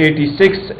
86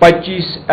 25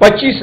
25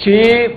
6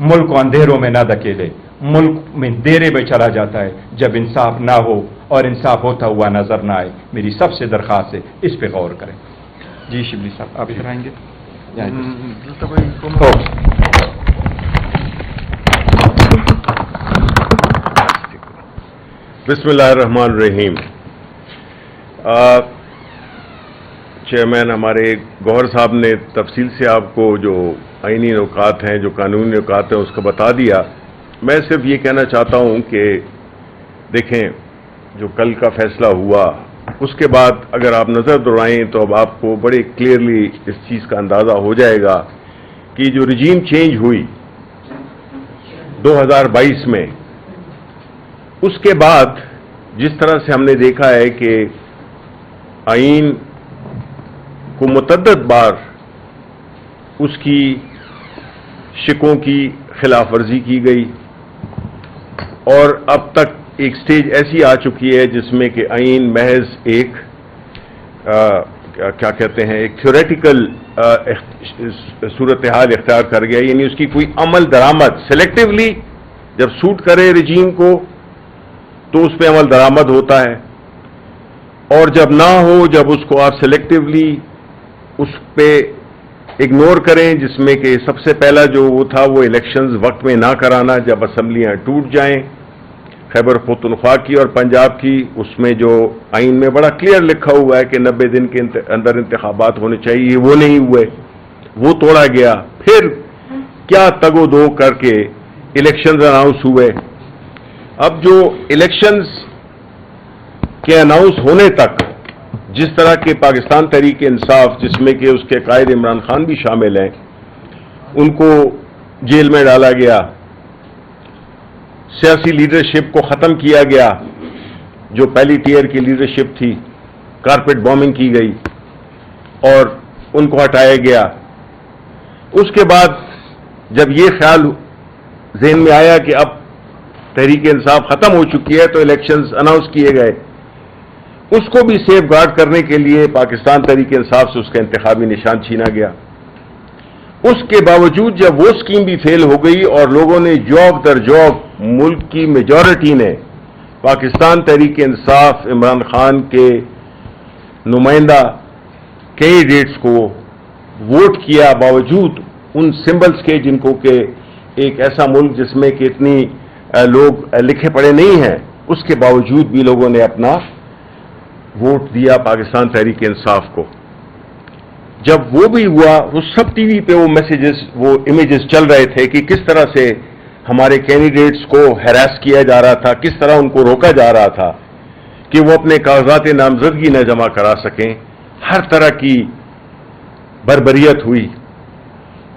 ملک کو اندھیروں میں نہ دھکیلے. ملک میں دیرے میں چلا جاتا ہے جب انصاف نہ ہو اور انصاف ہوتا ہوا نظر نہ آئے. میری سب سے درخواست ہے اس پہ غور کریں. جی شبلی صاحب آپ ادھر آئیں گے. بسم اللہ الرحمن الرحیم. چیئرمین ہمارے گوہر صاحب نے تفصیل سے آپ کو جو آئینی نکات ہیں, جو قانونی نکات ہیں, اس کا بتا دیا. میں صرف یہ کہنا چاہتا ہوں کہ دیکھیں جو کل کا فیصلہ ہوا اس کے بعد اگر آپ نظر دوڑائیں تو اب آپ کو بڑے کلیئرلی اس چیز کا اندازہ ہو جائے گا کہ جو رجیم چینج ہوئی 2022 میں, اس کے بعد جس طرح سے ہم نے دیکھا ہے کہ آئین کو متعدد بار اس کی شکوں کی خلاف ورزی کی گئی, اور اب تک ایک سٹیج ایسی آ چکی ہے جس میں کہ آئین محض ایک کیا کہتے ہیں ایک تھیوریٹیکل صورتحال اختیار کر گیا. یعنی اس کی کوئی عمل درآمد سلیکٹیولی جب سوٹ کرے رجیم کو تو اس پہ عمل درآمد ہوتا ہے, اور جب نہ ہو, جب اس کو آپ سلیکٹیولی اس پہ اگنور کریں, جس میں کہ سب سے پہلا جو وہ تھا وہ الیکشنز وقت میں نہ کرانا جب اسمبلیاں ٹوٹ جائیں, خیبر پختونخوا کی اور پنجاب کی, اس میں جو آئین میں بڑا کلیئر لکھا ہوا ہے کہ 90 دن کے اندر انتخابات ہونے چاہیے, وہ نہیں ہوئے, وہ توڑا گیا. پھر کیا تگ و دو کر کے الیکشنز اناؤنس ہوئے. اب جو الیکشنز کے اناؤنس ہونے تک جس طرح کے پاکستان تحریک انصاف, جس میں کہ اس کے قائد عمران خان بھی شامل ہیں, ان کو جیل میں ڈالا گیا, سیاسی لیڈرشپ کو ختم کیا گیا, جو پہلی ٹیئر کی لیڈرشپ تھی کارپیٹ بامبنگ کی گئی اور ان کو ہٹایا گیا. اس کے بعد جب یہ خیال ذہن میں آیا کہ اب تحریک انصاف ختم ہو چکی ہے تو الیکشنز اناؤنس کیے گئے. اس کو بھی سیف گارڈ کرنے کے لیے پاکستان تحریک انصاف سے اس کا انتخابی نشان چھینا گیا. اس کے باوجود جب وہ اسکیم بھی فیل ہو گئی اور لوگوں نے جوب در جوب, ملک کی میجورٹی نے پاکستان تحریک انصاف عمران خان کے نمائندہ کینڈیڈیٹس کو ووٹ کیا, باوجود ان سمبلز کے جن کو کہ ایک ایسا ملک جس میں کہ اتنی لوگ لکھے پڑھے نہیں ہیں, اس کے باوجود بھی لوگوں نے اپنا ووٹ دیا پاکستان تحریک انصاف کو. جب وہ بھی ہوا, وہ سب ٹی وی پہ وہ میسیجز, وہ امیجز چل رہے تھے کہ کس طرح سے ہمارے کینڈیڈیٹس کو ہیراس کیا جا رہا تھا, کس طرح ان کو روکا جا رہا تھا کہ وہ اپنے کاغذات نامزدگی نہ جمع کرا سکیں. ہر طرح کی بربریت ہوئی.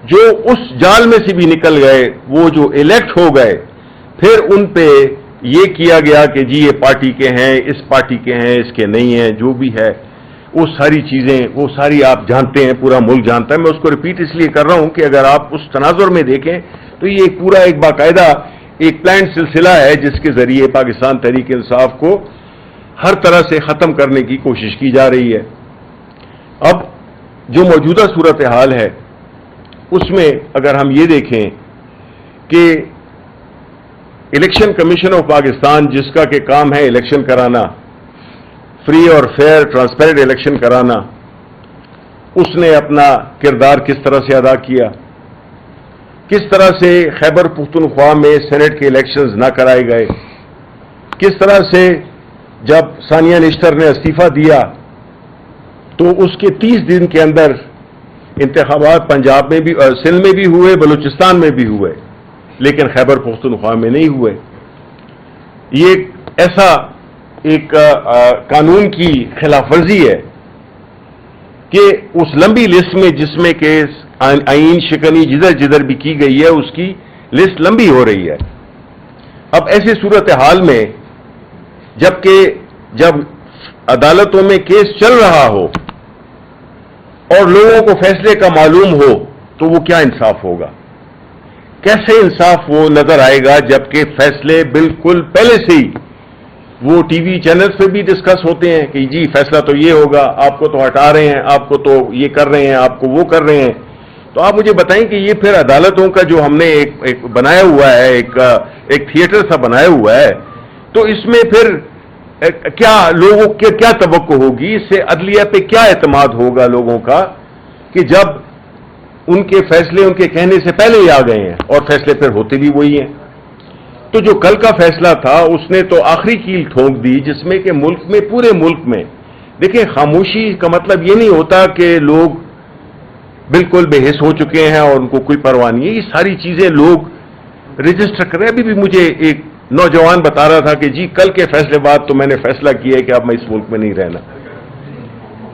جو اس جال میں سے بھی نکل گئے, وہ جو الیکٹ ہو گئے, پھر ان پہ یہ کیا گیا کہ جی یہ پارٹی کے ہیں, اس پارٹی کے ہیں, اس کے نہیں ہیں, جو بھی ہے وہ ساری چیزیں, وہ ساری آپ جانتے ہیں, پورا ملک جانتا ہے. میں اس کو ریپیٹ اس لیے کر رہا ہوں کہ اگر آپ اس تناظر میں دیکھیں تو یہ ایک پورا ایک باقاعدہ ایک پلانڈ سلسلہ ہے جس کے ذریعے پاکستان تحریک انصاف کو ہر طرح سے ختم کرنے کی کوشش کی جا رہی ہے. اب جو موجودہ صورتحال ہے اس میں اگر ہم یہ دیکھیں کہ الیکشن کمیشن آف پاکستان, جس کا کہ کام ہے الیکشن کرانا, فری اور فیئر ٹرانسپیرنٹ الیکشن کرانا, اس نے اپنا کردار کس طرح سے ادا کیا, کس طرح سے خیبر پختونخوا میں سینٹ کے الیکشنز نہ کرائے گئے, کس طرح سے جب ثانیہ نشتر نے استعفیٰ دیا تو اس کے 30 دن کے اندر انتخابات پنجاب میں بھی, سندھ میں بھی ہوئے, بلوچستان میں بھی ہوئے, لیکن خیبر پختونخوا میں نہیں ہوئے. یہ ایسا ایک قانون کی خلاف ورزی ہے کہ اس لمبی لسٹ میں جس میں کہ آئین شکنی جدھر جدھر بھی کی گئی ہے اس کی لسٹ لمبی ہو رہی ہے. اب ایسی صورتحال میں جب عدالتوں میں کیس چل رہا ہو اور لوگوں کو فیصلے کا معلوم ہو تو وہ کیا انصاف ہوگا, کیسے انصاف وہ نظر آئے گا جبکہ فیصلے بالکل پہلے سے ہی وہ ٹی وی چینلز پہ بھی ڈسکس ہوتے ہیں کہ جی فیصلہ تو یہ ہوگا, آپ کو تو ہٹا رہے ہیں, آپ کو تو یہ کر رہے ہیں, آپ کو وہ کر رہے ہیں. تو آپ مجھے بتائیں کہ یہ پھر عدالتوں کا جو ہم نے ایک بنایا ہوا ہے، ایک تھیٹر سا بنایا ہوا ہے، تو اس میں پھر کیا لوگوں کے کیا توقع ہوگی؟ اس سے عدلیہ پہ کیا اعتماد ہوگا لوگوں کا کہ جب ان کے فیصلے ان کے کہنے سے پہلے ہی آ گئے ہیں اور فیصلے پھر ہوتے بھی وہی ہیں؟ تو جو کل کا فیصلہ تھا اس نے تو آخری کیل ٹھونک دی، جس میں کہ ملک میں، پورے ملک میں، دیکھیں خاموشی کا مطلب یہ نہیں ہوتا کہ لوگ بالکل بے حس ہو چکے ہیں اور ان کو کوئی پرواہ نہیں ہے. یہ ساری چیزیں لوگ رجسٹر کر رہے ہیں. ابھی بھی مجھے ایک نوجوان بتا رہا تھا کہ جی کل کے فیصلے بعد تو میں نے فیصلہ کیا ہے کہ اب میں اس ملک میں نہیں رہنا.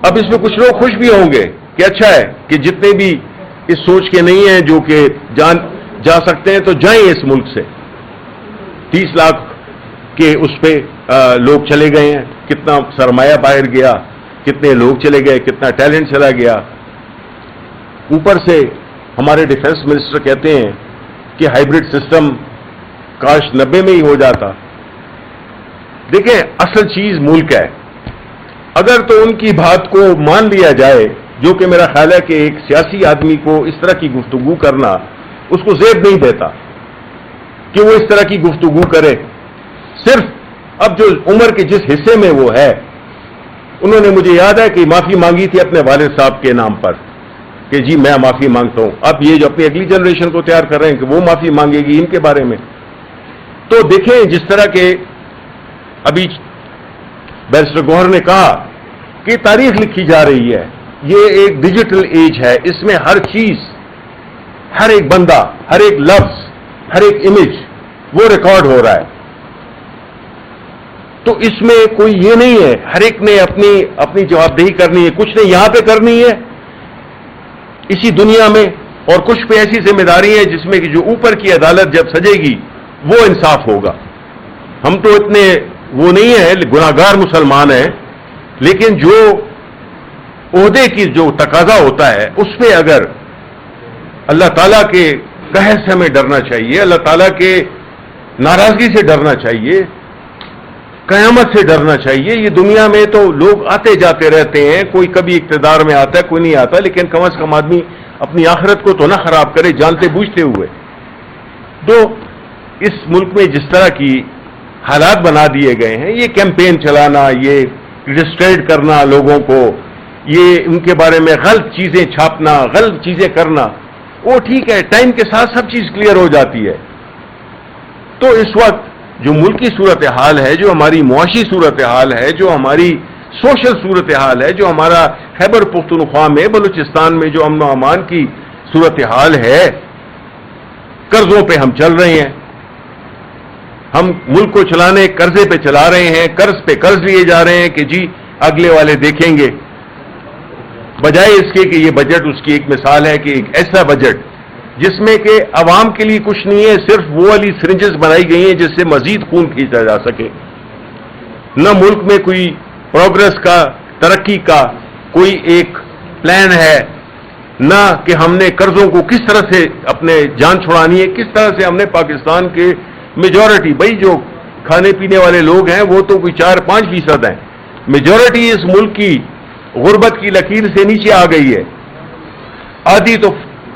اب اس میں کچھ لوگ خوش بھی ہوں گے کہ اچھا ہے کہ جتنے بھی اس سوچ کے نہیں ہیں جو کہ جا سکتے ہیں تو جائیں اس ملک سے. 30 لاکھ کے اس پہ لوگ چلے گئے ہیں، کتنا سرمایہ باہر گیا، کتنے لوگ چلے گئے، کتنا ٹیلنٹ چلا گیا. اوپر سے ہمارے ڈیفنس منسٹر کہتے ہیں کہ ہائیبرڈ سسٹم کاش 90 میں ہی ہو جاتا. دیکھیں اصل چیز ملک ہے. اگر تو ان کی بات کو مان لیا جائے، جو کہ میرا خیال ہے کہ ایک سیاسی آدمی کو اس طرح کی گفتگو کرنا اس کو زیب نہیں دیتا کہ وہ اس طرح کی گفتگو کرے. صرف اب جو عمر کے جس حصے میں وہ ہے، انہوں نے مجھے یاد ہے کہ معافی مانگی تھی اپنے والد صاحب کے نام پر کہ جی میں معافی مانگتا ہوں. اب یہ جو اپنی اگلی جنریشن کو تیار کر رہے ہیں کہ وہ معافی مانگے گی ان کے بارے میں. تو دیکھیں جس طرح کے ابھی بیرسٹر گوہر نے کہا کہ تاریخ لکھی جا رہی ہے. یہ ایک ڈیجیٹل ایج ہے، اس میں ہر چیز، ہر ایک بندہ، ہر ایک لفظ، ہر ایک امیج وہ ریکارڈ ہو رہا ہے. تو اس میں کوئی یہ نہیں ہے، ہر ایک نے اپنی جواب دہی کرنی ہے. کچھ نے یہاں پہ کرنی ہے اسی دنیا میں، اور کچھ پہ ایسی ذمہ داری ہے جس میں کہ جو اوپر کی عدالت جب سجے گی وہ انصاف ہوگا. ہم تو اتنے وہ نہیں ہیں، گناہگار مسلمان ہیں، لیکن جو عہدے کی جو تقاضا ہوتا ہے اس پہ اگر اللہ تعالیٰ کے قہر سے ہمیں ڈرنا چاہیے، اللہ تعالیٰ کے ناراضگی سے ڈرنا چاہیے، قیامت سے ڈرنا چاہیے. یہ دنیا میں تو لوگ آتے جاتے رہتے ہیں، کوئی کبھی اقتدار میں آتا ہے، کوئی نہیں آتا، لیکن کم از کم آدمی اپنی آخرت کو تو نہ خراب کرے جانتے بوجھتے ہوئے. تو اس ملک میں جس طرح کی حالات بنا دیے گئے ہیں، یہ کیمپین چلانا، یہ ڈسٹریڈ کرنا لوگوں کو، یہ ان کے بارے میں غلط چیزیں چھاپنا، غلط چیزیں کرنا، وہ ٹھیک ہے، ٹائم کے ساتھ سب چیز کلیئر ہو جاتی ہے. تو اس وقت جو ملکی صورتحال ہے، جو ہماری معاشی صورتحال ہے، جو ہماری سوشل صورتحال ہے، جو ہمارا خیبر پختونخوا میں، بلوچستان میں جو امن و امان کی صورتحال ہے، قرضوں پہ ہم چل رہے ہیں. ہم ملک کو چلانے قرضے پہ چلا رہے ہیں، قرض پہ قرض لیے جا رہے ہیں کہ جی اگلے والے دیکھیں گے، بجائے اس کے کہ یہ بجٹ اس کی ایک مثال ہے کہ ایک ایسا بجٹ جس میں کہ عوام کے لیے کچھ نہیں ہے، صرف وہ والی سرنجز بنائی گئی ہیں جس سے مزید خون کھینچا جا سکے. نہ ملک میں کوئی پروگرس کا، ترقی کا کوئی ایک پلان ہے، نہ کہ ہم نے قرضوں کو کس طرح سے اپنے جان چھڑانی ہے، کس طرح سے ہم نے پاکستان کے میجورٹی، بھائی جو کھانے پینے والے لوگ ہیں وہ تو کوئی 4-5% ہیں، میجورٹی اس ملک کی غربت کی لکیر سے نیچے آ گئی ہے. آدھی تو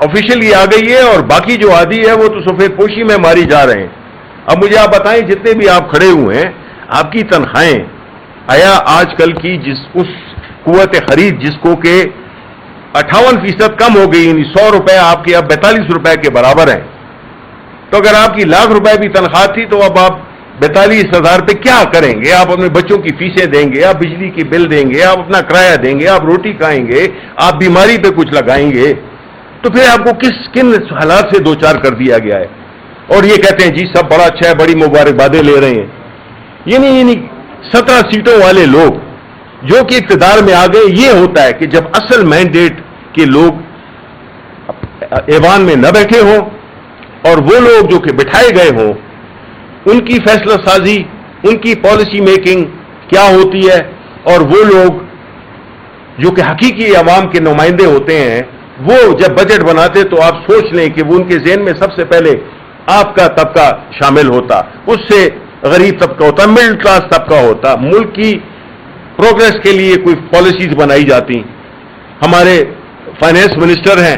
آفیشیلی آ گئی ہے اور باقی جو آدھی ہے وہ تو سفید پوشی میں ماری جا رہے ہیں. اب مجھے آپ بتائیں جتنے بھی آپ کھڑے ہوئے ہیں، آپ کی تنخواہیں آیا آج کل کی اس قوت خرید جس کو کہ 58% کم ہو گئی، یعنی 100 روپے آپ کے اب 42 روپے کے برابر ہیں. تو اگر آپ کی لاکھ روپے بھی تنخواہ تھی تو اب آپ 42,000 پہ کیا کریں گے؟ آپ اپنے بچوں کی فیسیں دیں گے، آپ بجلی کی بل دیں گے، آپ اپنا کرایہ دیں گے، آپ روٹی کھائیں گے، آپ بیماری پہ کچھ لگائیں گے. تو پھر آپ کو کن حالات سے دوچار کر دیا گیا ہے؟ اور یہ کہتے ہیں جی سب بڑا اچھا ہے، بڑی مبارکبادیں لے رہے ہیں. یعنی 17 سیٹوں والے لوگ جو کہ اقتدار میں آ گئے. یہ ہوتا ہے کہ جب اصل مینڈیٹ کے لوگ ایوان میں نہ بیٹھے ہوں اور وہ لوگ جو کہ بٹھائے گئے ہوں ان کی فیصلہ سازی، ان کی پالیسی میکنگ کیا ہوتی ہے، اور وہ لوگ جو کہ حقیقی عوام کے نمائندے ہوتے ہیں وہ جب بجٹ بناتے تو آپ سوچ لیں کہ وہ ان کے ذہن میں سب سے پہلے آپ کا طبقہ شامل ہوتا، اس سے غریب طبقہ ہوتا، مڈل کلاس طبقہ ہوتا. ملک کی پروگرس کے لیے کوئی پالیسیز بنائی جاتی. ہمارے فائنانس منسٹر ہیں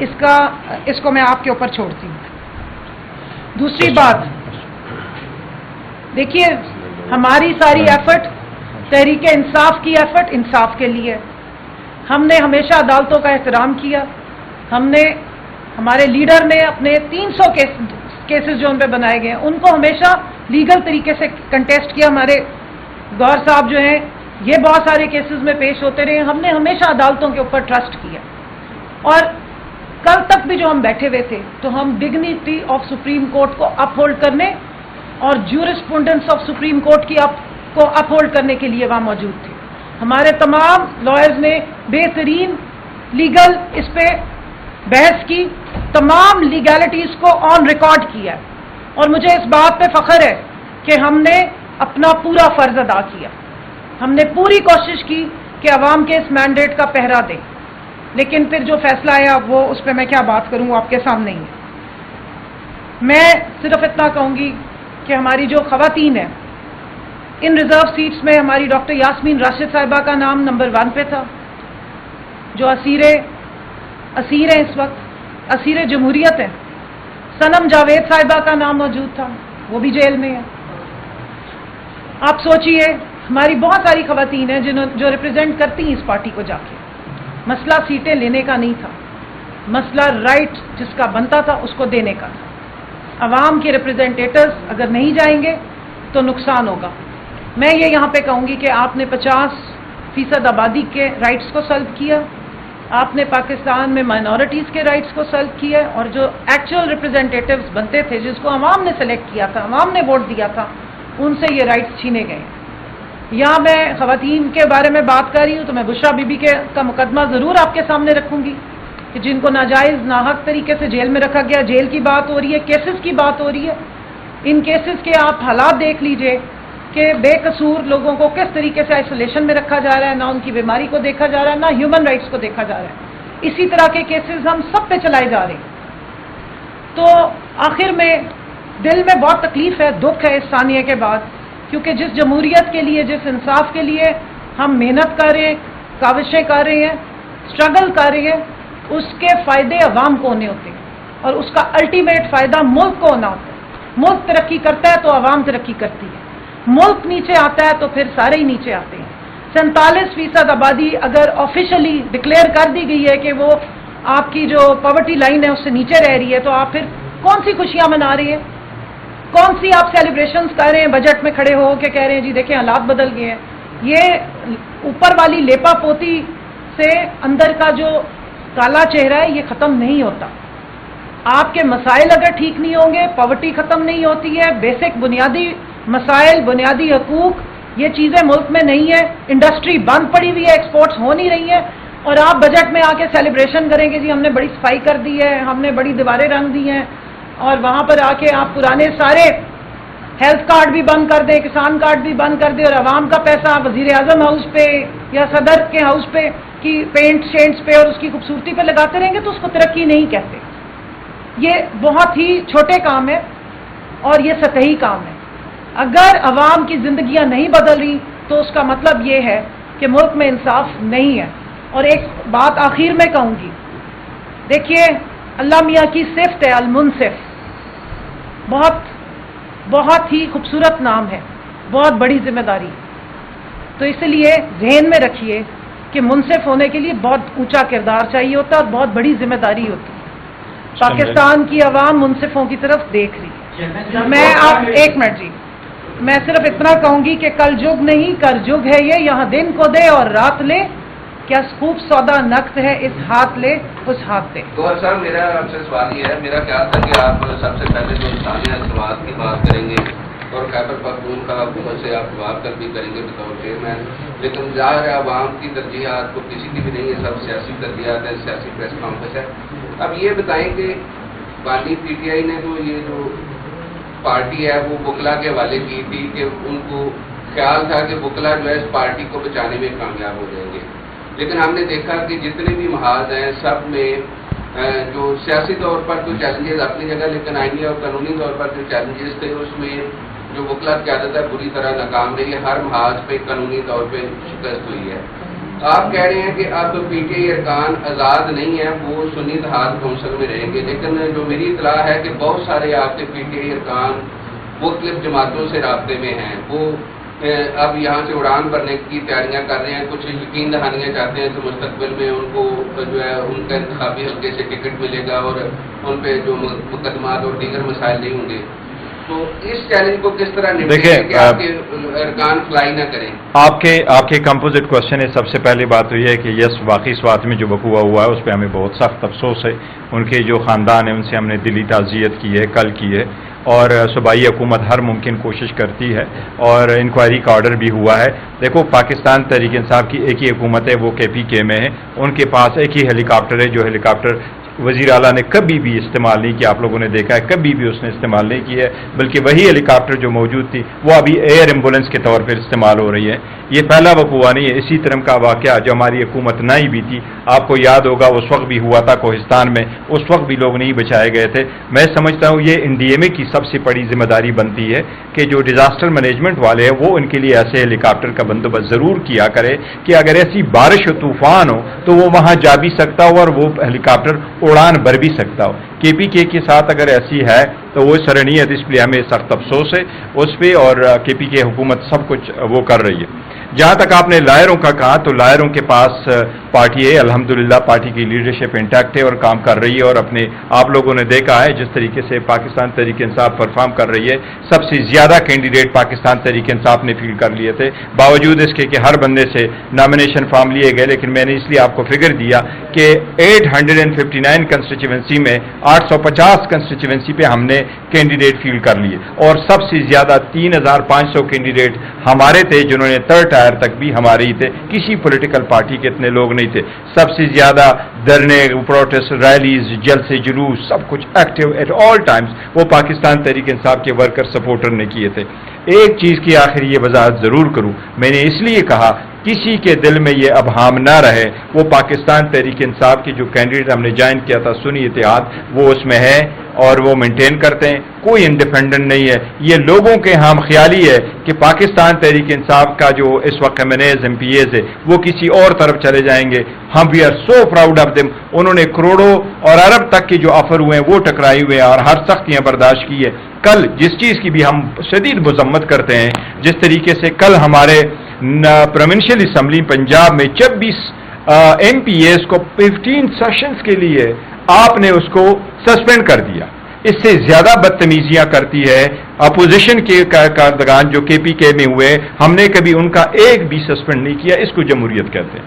اس کو میں آپ کے اوپر چھوڑتی ہوں. دوسری بات دیکھیے، ہماری ساری ایفرٹ تحریک انصاف کی ایفرٹ انصاف کے لیے. ہم نے ہمیشہ عدالتوں کا احترام کیا. ہمارے لیڈر نے اپنے 300 کیسز جو ان پہ بنائے گئے ہیں ان کو ہمیشہ لیگل طریقے سے کنٹیسٹ کیا. ہمارے گور صاحب جو ہیں یہ بہت سارے کیسز میں پیش ہوتے رہے. ہم نے ہمیشہ عدالتوں کے اوپر ٹرسٹ کیا. اور کل تک بھی جو ہم بیٹھے ہوئے تھے تو ہم ڈگنیٹی آف سپریم کورٹ کو اپ ہولڈ کرنے اور جورسپروڈنس آف سپریم کورٹ کو اپ ہولڈ کرنے کے لیے وہاں موجود تھے. ہمارے تمام لائرز نے بہترین لیگل اس پہ بحث کی، تمام لیگیلٹیز کو آن ریکارڈ کیا. اور مجھے اس بات پہ فخر ہے کہ ہم نے اپنا پورا فرض ادا کیا. ہم نے پوری کوشش کی کہ عوام کے اس مینڈیٹ کا پہرا دیں. لیکن پھر جو فیصلہ آیا وہ اس پہ میں کیا بات کروں، وہ آپ کے سامنے ہی ہے. میں صرف اتنا کہوں گی کہ ہماری جو خواتین ہیں ان ریزرو سیٹس میں ہماری ڈاکٹر یاسمین راشد صاحبہ کا نام نمبر 1 پہ تھا، جو اسیر ہیں اس وقت، اسیر جمہوریت ہیں. سنم جاوید صاحبہ کا نام موجود تھا، وہ بھی جیل میں ہے. آپ سوچئے ہماری بہت ساری خواتین ہیں جو ریپرزینٹ کرتی ہیں اس پارٹی کو. جا کے مسئلہ سیٹیں لینے کا نہیں تھا، مسئلہ رائٹ جس کا بنتا تھا اس کو دینے کا تھا. عوام کے ریپرزینٹیٹرز اگر نہیں جائیں گے تو نقصان ہوگا. میں یہ یہاں پہ کہوں گی کہ آپ نے 50% آبادی کے رائٹس کو سلب کیا، آپ نے پاکستان میں مائنورٹیز کے رائٹس کو سلب کیا، اور جو ایکچوئل ریپرزینٹیٹیوز بنتے تھے جس کو عوام نے سلیکٹ کیا تھا، عوام نے ووٹ دیا تھا، ان سے یہ رائٹس چھینے گئے. یہاں میں خواتین کے بارے میں بات کر رہی ہوں تو میں بشرا بی بی کا مقدمہ ضرور آپ کے سامنے رکھوں گی کہ جن کو ناجائز ناحق طریقے سے جیل میں رکھا گیا. جیل کی بات ہو رہی ہے، کیسز کی بات ہو رہی ہے. ان کیسز کے آپ حالات دیکھ لیجئے کہ بے قصور لوگوں کو کس طریقے سے آئسولیشن میں رکھا جا رہا ہے، نہ ان کی بیماری کو دیکھا جا رہا ہے، نہ ہیومن رائٹس کو دیکھا جا رہا ہے. اسی طرح کے کیسز ہم سب پہ چلائے جا رہے ہیں. تو آخر میں دل میں بہت تکلیف ہے، دکھ ہے اس ثانیے کے بعد، کیونکہ جس جمہوریت کے لیے، جس انصاف کے لیے ہم محنت کر رہے ہیں، کاوشیں کر رہے ہیں، اسٹرگل کر رہے ہیں، اس کے فائدے عوام کو ہونے ہوتے ہیں اور اس کا الٹیمیٹ فائدہ ملک کو ہونا ہوتا ہے. ملک ترقی کرتا ہے تو عوام ترقی کرتی ہے، ملک نیچے آتا ہے تو پھر سارے ہی نیچے آتے ہیں. 47% آبادی اگر آفیشلی ڈکلیئر کر دی گئی ہے کہ وہ آپ کی جو پاورٹی لائن ہے اس سے نیچے رہ رہی ہے، تو آپ پھر کون سی خوشیاں منا رہی ہیں، کون سی آپ سیلیبریشنز کر رہے ہیں بجٹ میں کھڑے ہو کے کہہ رہے ہیں جی دیکھیں حالات بدل گئے ہیں. یہ اوپر والی لیپا پوتی سے اندر کا جو کالا چہرہ ہے یہ ختم نہیں ہوتا. آپ کے مسائل اگر ٹھیک نہیں ہوں گے، پاورٹی ختم نہیں ہوتی ہے، بیسک بنیادی مسائل، بنیادی حقوق، یہ چیزیں ملک میں نہیں ہے. انڈسٹری بند پڑی ہوئی ہے، ایکسپورٹس ہو نہیں رہی ہیں، اور آپ بجٹ میں آ کے سیلیبریشن کریں گے جی ہم نے بڑی صفائی کر دی ہے، ہم نے بڑی دیواریں رنگ دی ہیں، اور وہاں پر آ کے آپ پرانے سارے ہیلتھ کارڈ بھی بند کر دیں، کسان کارڈ بھی بند کر دیں، اور عوام کا پیسہ وزیر اعظم ہاؤس پہ یا صدر کے ہاؤس پہ کی پینٹ شینٹس پہ اور اس کی خوبصورتی پہ لگاتے رہیں گے تو اس کو ترقی نہیں کہتے. یہ بہت ہی چھوٹے کام ہے اور یہ سطحی کام ہے. اگر عوام کی زندگیاں نہیں بدل رہی تو اس کا مطلب یہ ہے کہ ملک میں انصاف نہیں ہے. اور ایک بات آخر میں کہوں گی، دیکھیے اللہ میاں کی صفت ہے المنصف، بہت ہی خوبصورت نام ہے، بہت بڑی ذمہ داری. تو اس لیے ذہن میں رکھیے کہ منصف ہونے کے لیے بہت اونچا کردار چاہیے ہوتا ہے اور بہت بڑی ذمہ داری ہوتی ہے. پاکستان کی عوام منصفوں کی طرف دیکھ رہی ہے. میں آپ ایک منٹ جی، میں صرف اتنا کہوں گی کہ کل جگ نہیں کر جگ ہے یہ، یہاں دن کو دے اور رات لے، کیا خوب سودا نقد ہے اس ہاتھ لے اس ہاتھ دے. گوہر صاحب میرا آپ سے سوال یہ ہے، میرا خیال تھا کہ آپ سب سے پہلے تو انسانیہ سواد کی بات کریں گے اور خیبر پختونخوا کا حکومت سے آپ جواب کر بھی کریں گے بطور چیئرمین، لیکن ظاہر ہے عوام کی ترجیحات کو کسی کی بھی نہیں ہے، سب سیاسی ترجیحات ہیں، سیاسی پریس کانفرنس ہے. اب یہ بتائیں کہ بانی پی ٹی آئی نے یہ جو پارٹی ہے وہ وکلا کے حوالے کی تھی کہ ان کو خیال تھا کہ وکلا جو ہے اس پارٹی کو بچانے میں کامیاب ہو جائیں گے، لیکن ہم نے دیکھا کہ جتنے بھی محاذ ہیں سب میں جو سیاسی طور پر جو چیلنجز اپنی جگہ، لیکن آئینی اور قانونی طور پر جو چیلنجز تھے اس میں جو وکلا قیادت ہے بری طرح ناکام رہی ہے، ہر محاذ پہ قانونی طور پہ شکست ہوئی ہے. آپ کہہ رہے ہیں کہ اب پی ٹی آئی ارکان آزاد نہیں ہیں، وہ سنی اتحاد کونسل میں رہیں گے، لیکن جو میری اطلاع ہے کہ بہت سارے آپ کے پی ٹی آئی ارکان مختلف جماعتوں سے رابطے میں ہیں، وہ اب یہاں سے اڑان بھرنے کی تیاریاں کر رہے ہیں، کچھ یقین دہانیاں چاہتے ہیں کہ مستقبل میں ان کو جو ہے ان کا انتخابی حلقے سے ٹکٹ ملے گا اور ان پہ جو مقدمات اور دیگر مسائل نہیں ہوں گے، تو اس چیلنج کو کس طرح نمٹیں گے کہ آپ کے ارکان فلائی نہ کریں؟ آپ کے کمپوزٹ کوشچن ہے. سب سے پہلی بات تو یہ ہے کہ یس، واقعی اس بات میں جو وقوع ہوا ہے اس پہ ہمیں بہت سخت افسوس ہے. ان کے جو خاندان ہیں ان سے ہم نے دلی تعزیت کی ہے، کل کی ہے، اور صوبائی حکومت ہر ممکن کوشش کرتی ہے اور انکوائری کا آرڈر بھی ہوا ہے. دیکھو، پاکستان تحریک انصاف کی ایک ہی حکومت ہے، وہ کے پی کے میں ہے. ان کے پاس ایک ہی ہیلی کاپٹر ہے، جو ہیلی کاپٹر وزیر اعلیٰ نے کبھی بھی استعمال نہیں کیا. آپ لوگوں نے دیکھا ہے کبھی بھی اس نے استعمال نہیں کیا ہے، بلکہ وہی ہیلی کاپٹر جو موجود تھی وہ ابھی ایئر ایمبولینس کے طور پر استعمال ہو رہی ہے. یہ پہلا وقوع نہیں ہے. اسی طرح کا واقعہ جو ہماری حکومت نئی بھی تھی، آپ کو یاد ہوگا اس وقت بھی ہوا تھا کوہستان میں، اس وقت بھی لوگ نہیں بچائے گئے تھے. میں سمجھتا ہوں یہ این ڈی ایم اے کی سب سے بڑی ذمہ داری بنتی ہے کہ جو ڈیزاسٹر مینجمنٹ والے ہیں وہ ان کے لیے ایسے ہیلی کاپٹر کا بندوبست ضرور کیا کرے کہ اگر ایسی بارش و طوفان ہو تو وہ وہاں جا بھی سکتا ہو اور وہ ہیلی کاپٹر اڑان بھر بھی سکتا ہو. کے پی کے ساتھ اگر ایسی ہے تو وہ سرنی ہے، اس لیے ہمیں سخت افسوس ہے اس پہ، اور کے پی کے حکومت سب کچھ وہ کر رہی ہے. جہاں تک آپ نے لائروں کا کہا تو لائروں کے پاس پارٹی ہے، الحمدللہ پارٹی کی لیڈرشپ انٹیکٹ ہے اور کام کر رہی ہے، اور اپنے آپ لوگوں نے دیکھا ہے جس طریقے سے پاکستان تحریک انصاف پرفارم کر رہی ہے. سب سے زیادہ کینڈیڈیٹ پاکستان تحریک انصاف نے فیل کر لیے تھے، باوجود اس کے کہ ہر بندے سے نامینیشن فارم لیے گئے. لیکن میں نے اس لیے آپ کو فگر دیا کہ 859 کنسٹیچوئنسی میں 850 کنسٹیچوئنسی پہ ہم نے کینڈیڈیٹ فیل کر لیے، اور سب سے زیادہ 3500 کینڈیڈیٹ ہمارے تھے جنہوں نے تھرڈ ٹائر تک بھی ہمارے ہی تھے. کسی پولیٹیکل پارٹی کے اتنے لوگ نہیں تھے. سب سے زیادہ دھرنے، پروٹیسٹ، ریلیز، جلسے، جلوس، سب کچھ ایکٹیو ایٹ آل ٹائمز وہ پاکستان تحریک انصاف کے ورکر سپورٹر نے کیے تھے. ایک چیز کی آخر یہ وضاحت ضرور کروں، میں نے اس لیے کہا کسی کے دل میں یہ ابہام نہ رہے، وہ پاکستان تحریک انصاف کی جو کینڈیڈیٹ ہم نے جوائن کیا تھا سنی اتحاد، وہ اس میں ہے اور وہ مینٹین کرتے ہیں، کوئی انڈیپینڈنٹ نہیں ہے. یہ لوگوں کے ہم خیالی ہے کہ پاکستان تحریک انصاف کا جو اس وقت ایم پی ایز ہے وہ کسی اور طرف چلے جائیں گے. ہم we are so proud of them. انہوں نے کروڑوں اور ارب تک کے جو آفر ہوئے ہیں وہ ٹکرائے ہوئے ہیں اور ہر سختیاں برداشت کی ہے. کل جس چیز کی بھی ہم شدید مذمت کرتے ہیں، جس طریقے سے کل ہمارے پروونشل اسمبلی پنجاب میں 26 ایم پی ایز کو 15 سیشنز کے لیے آپ نے اس کو سسپینڈ کر دیا. اس سے زیادہ بدتمیزیاں کرتی ہے اپوزیشن کے کارکنان جو کے پی کے میں ہوئے، ہم نے کبھی ان کا ایک بھی سسپینڈ نہیں کیا. اس کو جمہوریت کہتے ہیں.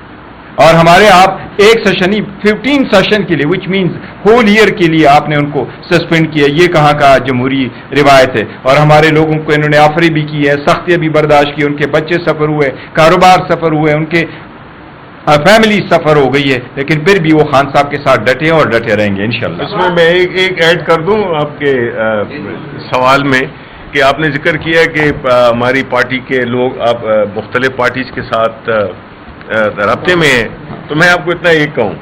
اور ہمارے آپ ایک سیشن ہی 15 سیشن کے لیے وچ مینز ہول ایئر کے لیے آپ نے ان کو سسپینڈ کیا. یہ کہاں کا جمہوری روایت ہے؟ اور ہمارے لوگوں کو انہوں نے آفری بھی کی ہے، سختیاں بھی برداشت کی، ان کے بچے سفر ہوئے، کاروبار سفر ہوئے، ان کے فیملی سفر ہو گئی ہے، لیکن پھر بھی وہ خان صاحب کے ساتھ ڈٹے ہیں اور ڈٹے رہیں گے انشاءاللہ. اس میں میں ایک ایڈ کر دوں آپ کے سوال میں کہ آپ نے ذکر کیا کہ ہماری پارٹی کے لوگ آپ مختلف پارٹیز کے ساتھ رابطے میں ہیں. تو میں آپ کو اتنا ایک کہوں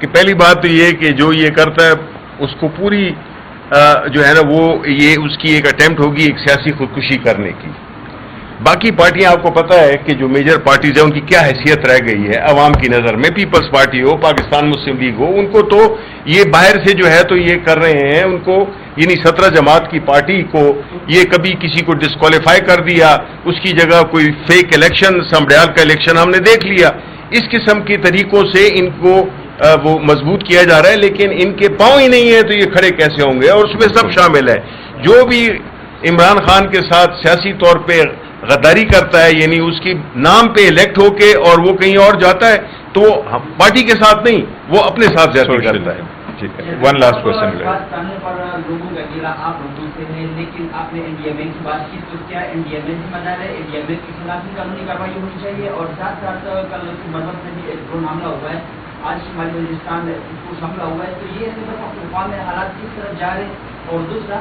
کہ پہلی بات تو یہ کہ جو یہ کرتا ہے اس کو پوری جو ہے نا وہ یہ اس کی ایک اٹیمپٹ ہوگی ایک سیاسی خودکشی کرنے کی. باقی پارٹیاں آپ کو پتہ ہے کہ جو میجر پارٹیز ہیں ان کی کیا حیثیت رہ گئی ہے عوام کی نظر میں. پیپلز پارٹی ہو، پاکستان مسلم لیگ ہو، ان کو تو یہ باہر سے جو ہے تو یہ کر رہے ہیں. ان کو یعنی 17 جماعت کی پارٹی کو یہ کبھی کسی کو ڈسکوالیفائی کر دیا، اس کی جگہ کوئی فیک الیکشن، سمڈیال کا الیکشن ہم نے دیکھ لیا. اس قسم کے طریقوں سے ان کو وہ مضبوط کیا جا رہا ہے، لیکن ان کے پاؤں ہی نہیں ہے تو یہ کھڑے کیسے ہوں گے؟ اور اس میں سب شامل ہے جو بھی عمران خان کے ساتھ سیاسی طور پہ غداری کرتا ہے، یعنی اس کی نام پہ الیکٹ ہو کے اور وہ کہیں اور جاتا ہے تو وہ پارٹی کے ساتھ نہیں، وہ اپنے ساتھ زیادتی کرتا ہے. ٹھیک ہے، ون لاسٹ کوشچن. لوگوں کا گلا آپ لوگوں سے ہے، لیکن آپ نے این ڈی ایم اے کی بات کی تو کیا این ڈی ایم اے ذمہ دار ہے؟ این ڈی ایم اے کے خلاف بھی قانونی کارروائی ہونی چاہیے. اور ساتھ ساتھ کل مرمت میں بھی ایک ڈرون حملہ ہوا ہے، آج شمالی وزیرستان میں کچھ حملہ ہوا ہے، تو یہ طوفان میں حالات کس طرف جا رہے ہیں؟ اور دوسرا